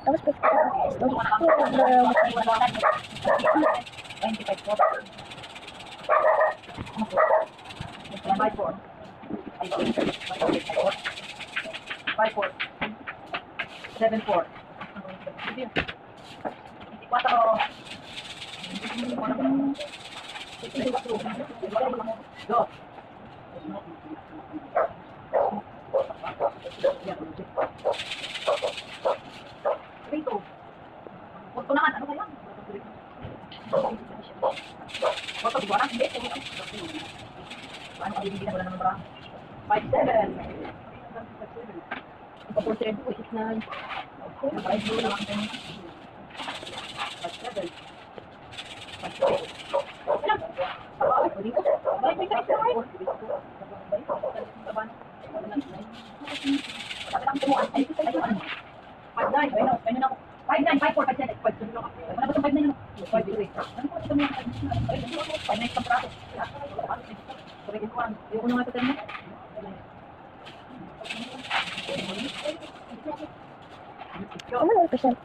Tapos po, Seven four. Cuatro. Dos. Rito. Punto naman. Ano kaya? Punto, di ba na? Hindi. Paano ka bibigyan? Wala naman ba? 5-7. 4-7. 6-9. 5-2 lang. 5-7. 5-7. ano yung percent?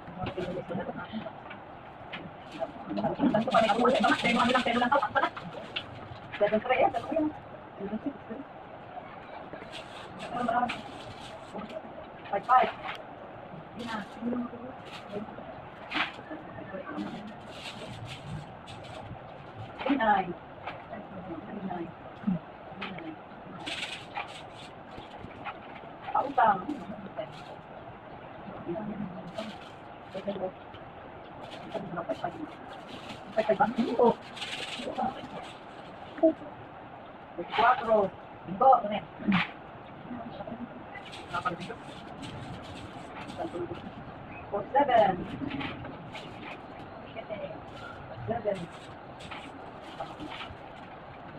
Cuatro, cinco, four, seven, seven,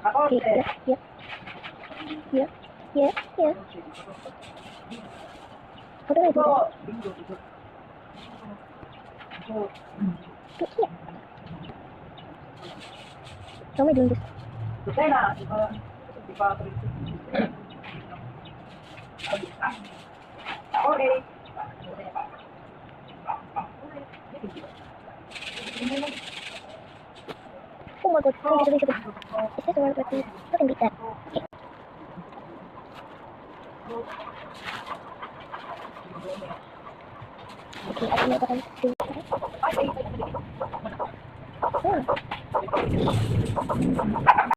Okay, yeah, yeah, yeah, yeah. How do I do that? Yeah. How am I doing this? Susena, okay. Oh my god, how did I do this? Is this the one that we can beat that? Okay. Okay, I don't know what I'm doing. Oh.